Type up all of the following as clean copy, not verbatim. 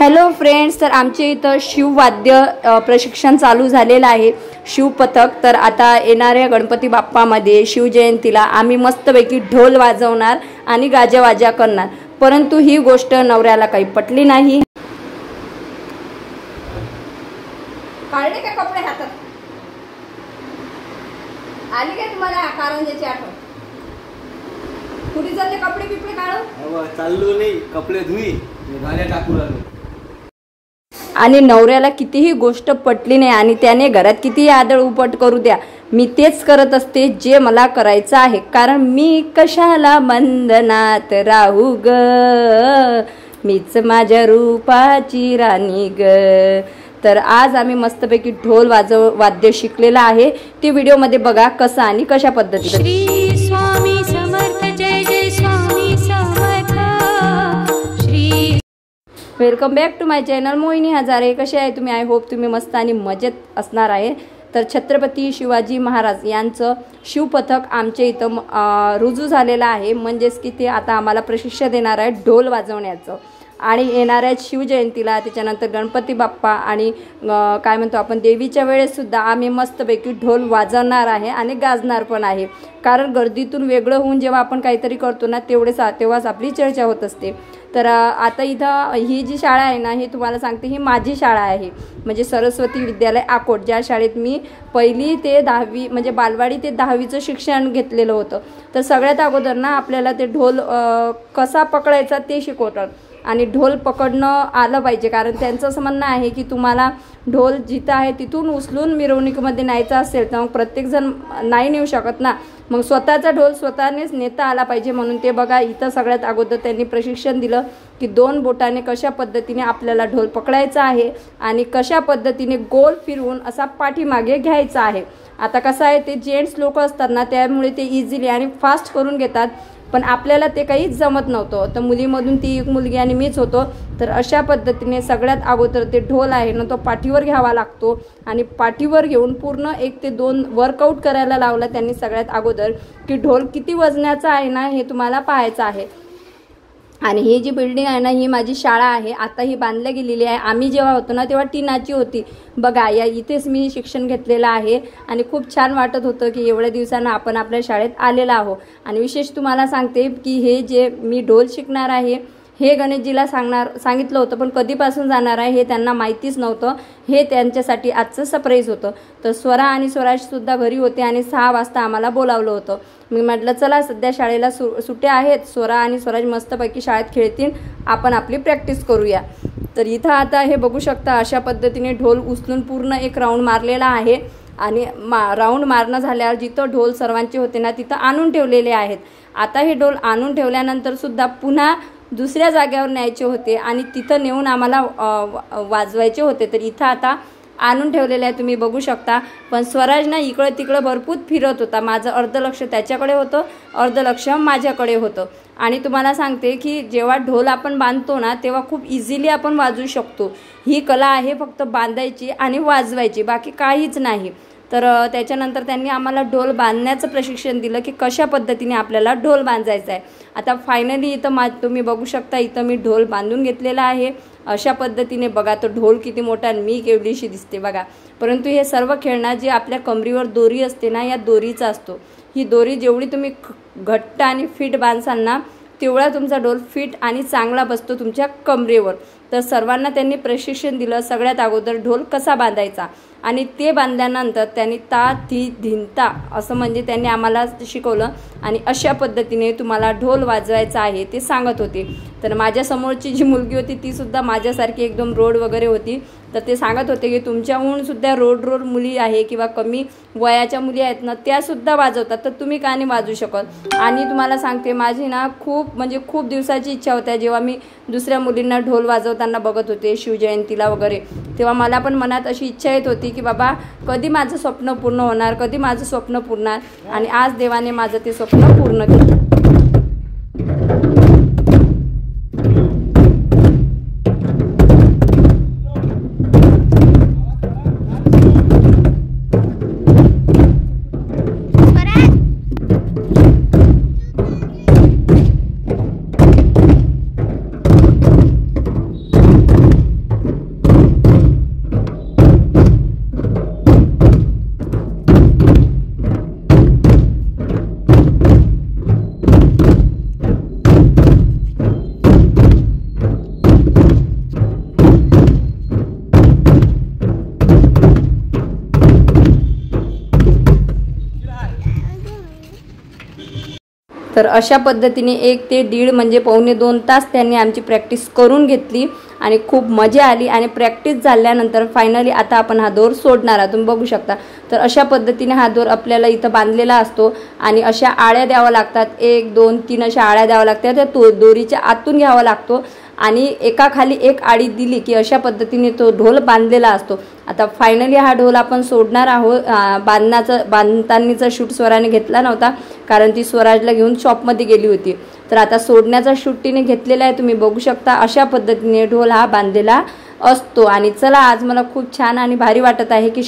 Hello friends, तर आमचे इथं शिववाद्य प्रशिक्षण चालू झालेलं आहे, शिवपथक। तर आता येणाऱ्या गणपती बाप्पामध्ये शिवजयंतीला आम्ही मस्तपैकी ढोल वाजवणार आणि गाजावाजा करणार, परंतु ही गोष्ट नवऱ्याला काही पटली नाही। काढले का कपडे हातात? आली काय तुम्हाला कारंजाची आठवण? कुठे चालले कपडे पिपडे काढून? चाललो नाही, कपडे धुई गाड्या टाकून आलो। आणि नवऱ्याला कितीही गोष्ट पटली नाही आणि त्याने घरात कितीही आदळ उपट करू द्या, मी तेच करत असते जे मला करायचं आहे, कारण मी कशाला बंधनात राहू ग, मीच माझ्या रूपाची राणी ग। तर आज आम्ही मस्तपैकी ढोल वाद्य शिकलेलं आहे, ते व्हिडिओमध्ये बघा कसं आणि कशा पद्धतीने। श्री स्वामी समर्थ, जय जय Swami Samarth. Shri welcome back to my channel Mohini Hazare. कसे आहे तुम्ही? आय होप तुम्ही मस्त आणि मजेत असणार आहे। तर छत्रपती शिवाजी महाराज यांचं शिवपथक आमच्या इथं रुजू झालेलं आहे, म्हणजेच की ते आता आम्हाला प्रशिक्षण देणार आहे ढोल वाजवण्याचं। आणि येणाऱ्या शिवजयंतीला, त्याच्यानंतर गणपती बाप्पा आणि काय म्हणतो आपण देवीच्या वेळेससुद्धा आम्ही मस्तपैकी ढोल वाजवणार आहे आणि गाजणार पण आहे, कारण गर्दीतून वेगळं होऊन जेव्हा आपण काहीतरी करतो ना तेव्हाच आपली चर्चा होत असते। तर आता इथं ही जी शाळा आहे ना, ही तुम्हाला सांगते ही माझी शाळा आहे, म्हणजे सरस्वती विद्यालय आकोट, ज्या शाळेत मी 1ली ते 10वी म्हणजे बालवाडी ते 10वीचं शिक्षण घेतलेलं होतं। तर सगळ्यात अगोदर ना आपल्याला ते ढोल कसा पकडायचा ते शिकवतात आणि ढोल पकडणं आलं पाहिजे, कारण त्यांचं असं म्हणणं आहे की तुम्हाला ढोल जिथं आहे तिथून उचलून मिरवणुकीमध्ये न्यायचा असेल तर मग प्रत्येकजण नाही नेऊ शकत ना, मग स्वतःचा ढोल स्वतःनेच नेता आला पाहिजे। म्हणून ते बघा इथं सगळ्यात अगोदर त्यांनी प्रशिक्षण दिलं की 2 बोटाने कशा पद्धतीने आपल्याला ढोल पकडायचा आहे आणि कशा पद्धतीने गोल फिरवून असा पाठीमागे घ्यायचा आहे। आता कसं आहे, ते जेंट्स लोक असतात ना, त्यामुळे ते इझिली आणि फास्ट करून घेतात, पण आपल्याला ते काहीच जमत नव्हतं। तर मुलीमधून ती एक मुलगी आणि मीच होतो। तर अशा पद्धतीने सगळ्यात अगोदर ते ढोल आहे ना तो पाठीवर घ्यावा लागतो आणि पाठीवर घेऊन पूर्ण 1 ते 2 वर्कआउट करायला लावला त्यांनी सगळ्यात अगोदर, की ढोल किती वजनाचा आहे ना हे तुम्हाला पाहायचं आहे। आणि ही जी बिल्डिंग आहे ना ही माझी शाळा आहे, आता ही बांधल्या गेलेली आहे। आम्ही जेव्हा होतो ना तेव्हा टिनाची होती बघा, या इथेच मी शिक्षण घेतलेलं आहे आणि खूप छान वाटत होतं की एवढ्या दिवसांना आपण आपल्या शाळेत आलेला आहो। आणि विशेष तुम्हाला सांगते की हे जे मी ढोल शिकणार आहे हे गणेशजीला सांगितलं होतं, पण कधीपासून जाणार आहे हे त्यांना माहितीच नव्हतं, हे त्यांच्यासाठी आजचं सरप्राईज होतं। तर स्वरा आणि स्वराजसुद्धा घरी होते आणि 6 वाजता आम्हाला बोलावलं होतं। मी म्हटलं चला सध्या शाळेला सुट्ट्या आहेत, स्वरा आणि स्वराज मस्तपैकी शाळेत खेळतील, आपण आपली प्रॅक्टिस करूया। तर इथं आता हे बघू शकता अशा पद्धतीने ढोल उचलून पूर्ण एक राऊंड मारलेला आहे आणि राऊंड मारणं झाल्यावर जिथं ढोल सर्वांचे होते ना तिथं आणून ठेवलेले आहेत। आता हे ढोल आणून ठेवल्यानंतर सुद्धा पुन्हा दुसऱ्या जागेवर न्यायचे होते आणि तिथं नेऊन आम्हाला वाजवायचे होते। तर इथं आता आणून ठेवलेले आहे, तुम्ही बघू शकता। पण स्वराज ना इकडं तिकडं भरपूर फिरत होता, माझं अर्ध लक्ष त्याच्याकडे होतं, अर्ध लक्ष माझ्याकडे होतं। आणि तुम्हाला सांगते की जेव्हा ढोल आपण बांधतो ना तेव्हा खूप इझिली आपण वाजवू शकतो, ही कला आहे फक्त बांधायची आणि वाजवायची, बाकी काहीच नाही। तर त्याच्यानंतर त्यांनी आम्हाला ढोल बांधण्याचं प्रशिक्षण दिलं की कशा पद्धतीने आपल्याला ढोल बांधायचा आहे। आता फायनली इथं तुम्ही बघू शकता, इथं मी ढोल बांधून घेतलेला आहे अशा पद्धतीने। बघा तो ढोल किती मोठा आणि मी केवढीशी दिसते बघा, परंतु हे सर्व खेळणं जे आपल्या कमरीवर दोरी असते ना या दोरीचा असतो। ही दोरी जेवढी तुम्ही घट्ट आणि फिट बांधसाल ना तेवढा तुमचा ढोल फिट आणि चांगला बसतो तुमच्या कमरेवर। तर सर्वांना त्यांनी प्रशिक्षण दिलं सगळ्यात अगोदर ढोल कसा बांधायचा, आणि ते बांधल्यानंतर त्यांनी ता ती धिंता असं म्हणजे त्यांनी आम्हाला शिकवलं आणि अशा पद्धतीने तुम्हाला ढोल वाजवायचा आहे ते सांगत होते। तर माझ्यासमोरची जी मुलगी होती ती सुद्धा माझ्यासारखी एकदम रोड वगैरे होती, तर ते सांगत होते की तुमच्याहून सुद्धा रोड मुली आहे किंवा कमी वयाच्या मुली आहेत ना त्यासुद्धा वाजवतात, तर तुम्ही का नाही वाजवू शकत? आणि तुम्हाला सांगते माझी ना खूप दिवसाची इच्छा होती, जेव्हा मी दुसऱ्या मुलींना ढोल वाजवताना बघत होते शिवजयंतीला वगैरे, तेव्हा मला पण मनात अशी इच्छा येत होती की बाबा कधी माझं स्वप्न पूर्ण होणार, कधी माझं स्वप्न पूर्ण, आणि आज देवाने माझं ते स्वप्न पूर्ण केलं। तर अशा पद्धतीने 1 ते 1.5 म्हणजे पावणे 2 तास त्यांनी आमची प्रॅक्टिस करून घेतली आणि खूप मजा आली. आणि प्रॅक्टिस झाल्यानंतर फायनली आता आपण हा दोर सोडणार आहात, तुम्ही बघू शकता. तर अशा पद्धतीने हा दोर आपल्याला इथं बांधलेला असतो आणि अशा आळ्या द्याव्या लागतात, 1 2 3 अशा आळ्या द्याव्या लागतात. त्या दोरीच्या आतून घ्यावा लागतो आणि एकाखाली एक आळी दिली की अशा पद्धतीने तो ढोल बांधलेला असतो. आता फायनली हा ढोल आपण सोडणार आहोत. बांधतानीचा शूट स्वराने घेतला नव्हता कारण ती स्वराजला घेऊन शॉपमध्ये गेली होती. तर आता सोडण्याचा शूट तिने घेतलेला आहे, तुम्ही बघू शकता. अशा पद्धतीने ढोल हा बांधलेला असतो. आणि चला, आज मला खूप छान आणि भारी वाटत आहे की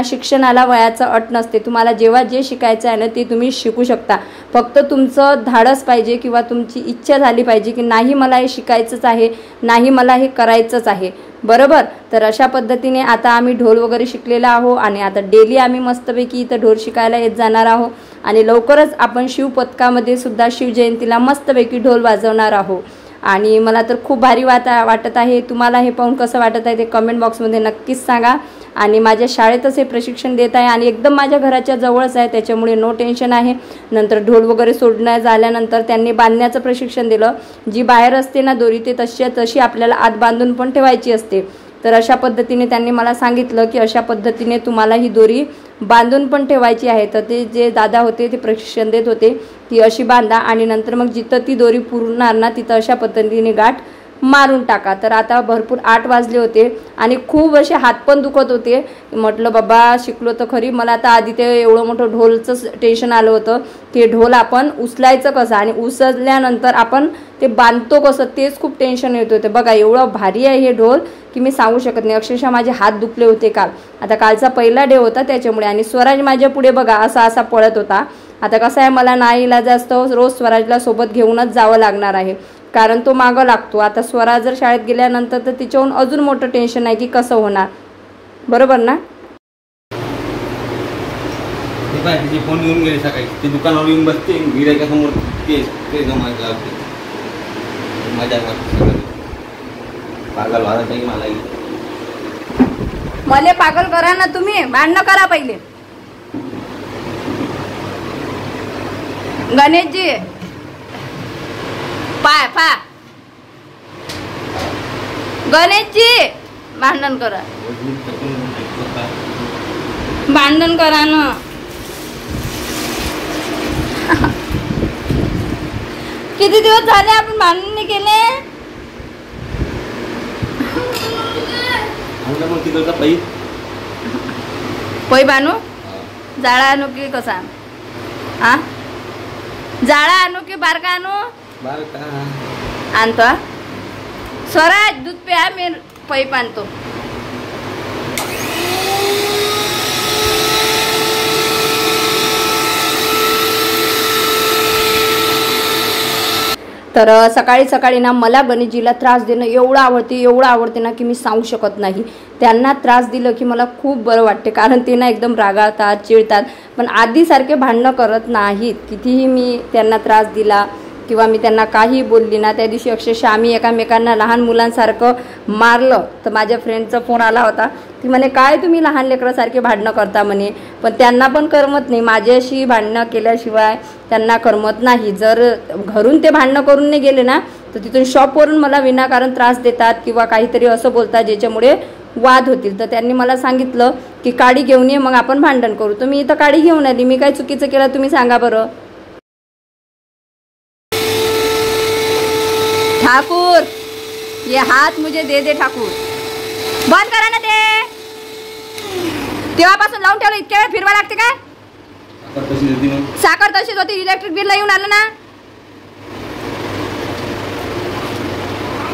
शिक्षणाला वयाचं अट नसते. तुम्हाला जेव्हा जे शिकायचं आहे ना ते तुम्ही शिकू शकता. फक्त तुमचं धाडस पाहिजे किंवा तुमची इच्छा झाली पाहिजे की नाही मला हे शिकायचंच आहे, नाही मला हे करायचंच आहे, बरोबर. तर अशा पद्धतीने आता आम्ही ढोल वगैरे शिकलेला आहो आणि आता डेली आम्ही मस्तपैकी इथं ढोल शिकायला येत जाणार आहोत. आणि लवकरच आपण शिवपथकामध्ये सुद्धा शिवजयंतीला मस्तपैकी ढोल वाजवणार आहोत. आणि मला तर खूप भारी वाटत आहे. तुम्हाला हे पाहून कसं वाटत आहे ते कमेंट बॉक्समध्ये नक्कीच सांगा. आणि माझ्या शाळेतच हे प्रशिक्षण देत आहे आणि एकदम माझ्या घराच्या जवळच आहे, त्याच्यामुळे नो टेन्शन आहे. नंतर ढोल वगैरे सोडण्यात झाल्यानंतर त्यांनी बांधण्याचं प्रशिक्षण दिलं. जी बाहेर असते ना दोरी ते तशी आपल्याला आत बांधून पण ठेवायची असते. तर अशा पद्धतीने त्यांनी मला सांगितलं की अशा पद्धतीने तुम्हाला ही दोरी बांधून पण ठेवायची आहे. तर ते जे दादा होते ते प्रशिक्षण देत होते की अशी बांधा आणि नंतर मग जिथं ती दोरी पुरणार ना तिथं अशा पद्धतीने गाठ मारून टाका. तर आता भरपूर 8 वाजले होते आणि खूप असे हात पण दुखत होते. म्हटलं बाबा शिकलो तर खरी. मला आता आधी ते एवढं मोठं ढोलचं टेन्शन आलं होतं की ढोल आपण उचलायचं कसं आणि उचलल्यानंतर आपण ते बांधतो कसं तेच खूप टेन्शन येत होते. बघा एवढं भारी आहे हे ढोल की मी सांगू शकत नाही. अक्षरशः माझे हात दुखले होते काल. आता कालचा पहिला डे होता त्याच्यामुळे. आणि स्वराज माझ्या पुढे बघा असा पळत होता. आता कसं आहे मला नाही इलाज असतो, रोज स्वराजला सोबत घेऊनच जावं लागणार आहे कारण तो मागं लागतो. आता स्वराज जर शाळेत गेल्यानंतर तर तिच्याहून अजून मोठं टेन्शन आहे की कसं होणार, बरोबर ना. तिची फोन घेऊन गेली सकाळी, ती दुकानावर येऊन बसते गिऱ्हाईकासमोर ते जमायला लागते. मजा पागल व्हायला नाही मला पागल करा ना तुम्ही, भांडणं करा पहिले. गणेशजी पा गणेशजी भांडण करा ना. किती दिवस झाले आपण भांडण नाही केले. पै बानू जाळा आणू की कसा हा जाळा आणू की बारका आणू आणतो. स्वराज दूध प्या, मी पैप आणतो. तर सकाळी ना मला गणेशजीला त्रास देणं एवढं आवडते ना की मी सांगू शकत नाही. त्यांना त्रास दिलं की मला खूप बरं वाटते कारण ते ना एकदम रागावतात, चिडतात, पण आधीसारखे भांडणं करत नाहीत. कितीही मी त्यांना त्रास दिला किंवा मी त्यांना काही बोलली ना, त्या दिवशी अक्षरशः आम्ही एकामेकांना लहान मुलांसारखं मारलं. तर माझ्या फ्रेंडचा फोन आला होता, ती म्हणे काय तुम्ही लहान लेकरासारखे भांडणं करता म्हणे. पण त्यांना पण करमत नाही, माझ्याशी भांडणं केल्याशिवाय त्यांना करमत नाही. जर घरून ते भांडणं करून नाही गेले ना तर तिथून शॉपवरून मला विनाकारण त्रास देतात किंवा काहीतरी असं बोलतात ज्याच्यामुळे वाद होतील. तर त्यांनी मला सांगितलं की काडी घेऊन ये, मग आपण भांडण करू. तर मी इथं काडी घेऊन आली. मी काय चुकीचं केलं तुम्ही सांगा बरं. ठाकूर ये हात मुझे दे ठाकूर. बंद करा ना ते. तेव्हापासून लावून ठेवलं, इतक्या वेळ फिरवा लागते काय. साखर तशीच होती, इलेक्ट्रिक बिल येऊन आलं ना.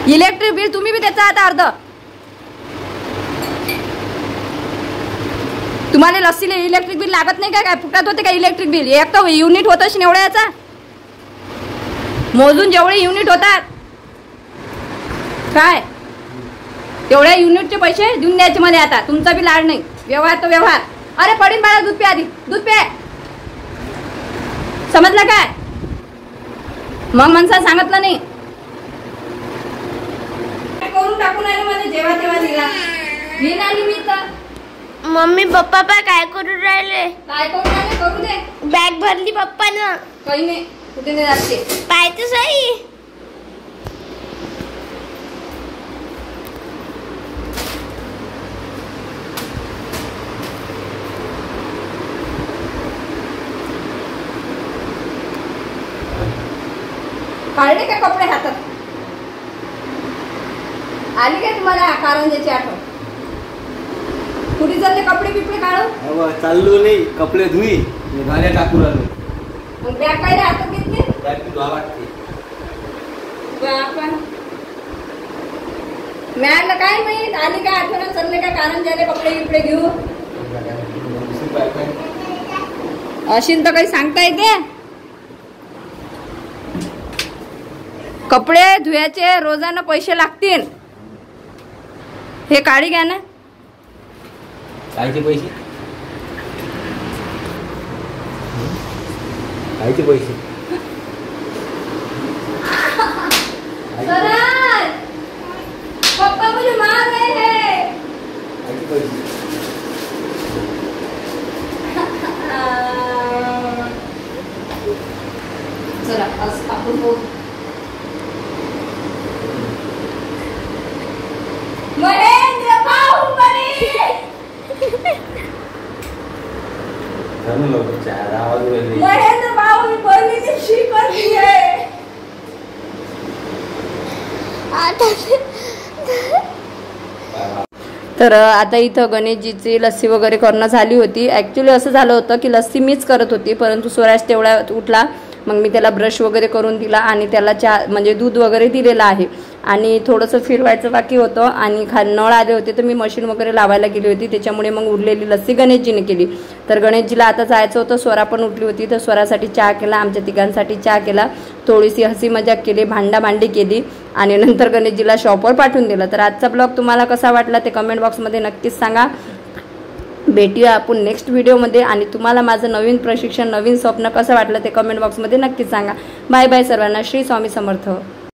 इलेक्ट्रिक बिल तुम्ही बी त्याचा आता अर्ध. तुम्हाला लस्सीला इलेक्ट्रिक बिल लागत नाही काय फुकटात होते का इलेक्ट्रिक बिल. एक तर युनिट होतं एवढ्याचा, मोजून जेवढे युनिट होतात काय तेवढ्या युनिटचे पैसे देऊन द्यायचे मध्ये. आता तुमचा बी लाड नाही, व्यवहार तो व्यवहार. अरे पडीन बाळा, दूध प्या आधी, दूध प्या. समजलं काय. मग माणसा सांगितलं नाही करून टाकून आले मला जेव्हा तेव्हा दिला. मी नाही मी तर मम्मी पप्पा काय करू राहिले. काय करून राहिले करू दे. बॅग भरली पप्पानं. काही नाही, कुठे नाही जाते. पाय तर सही. काढले का कपडे हातात? आली काय तुम्हाला कारंजाची आठवण? कुठे चालले कपडे पिपडे काढू? चाललो नाही, कपडे धुई घाल्या टाकून आलो. मग बॅग काय हातात घेतली? मॅडला काय माहित आली काय आठवण, चालले का कारंजाले कपडे बिपडे घेऊ? अशीन तर काही सांगता येते? कपडे धुयाचे रोजानं पैसे लागतील. हे काढी घ्या ना. कायचे पैसे? कायचे पैसे? पप्पा मुझे मार रहे हैं. कायचे पैसे? चला आज आपण बोल. महेंद्र बाहुबली. महेंद्र बाहुबली की शी करती है. तर आता इथं गणेशजीची लस्सी वगैरे करणं झाली होती. ॲक्च्युली असं झालं होतं की लस्सी मीच करत होती, परंतु स्वराज तेवढ्या उठला. मग मी त्याला ब्रश वगैरे करून दिला आणि त्याला चहा म्हणजे दूध वगैरे दिलेलं आहे. आणि थोडंसं फिरवायचं बाकी होतं आणि नळ आले होते तर मी मशीन वगैरे लावायला गेली होती, त्याच्यामुळे मग उरलेली लस्सी गणेशजीने केली. तर गणेशजीला आता जायचं होतं. स्वरा पण उठली होती तर स्वरासाठी चहा केला, आमच्या तिघांसाठी चहा केला, थोडीशी हसी मजाक केली, भांडाभांडी केली आणि नंतर गणेशजीला शॉपवर पाठवून दिलं. तर आजचा ब्लॉग तुम्हाला कसा वाटला ते कमेंट बॉक्समध्ये नक्कीच सांगा. भेटूया आपण नेक्स्ट व्हिडिओमध्ये. आणि तुम्हाला माझं नवीन प्रशिक्षण, नवीन स्वप्न कसं वाटलं ते कमेंट बॉक्समध्ये नक्कीच सांगा. बाय बाय सर्वांना. श्री स्वामी समर्थ.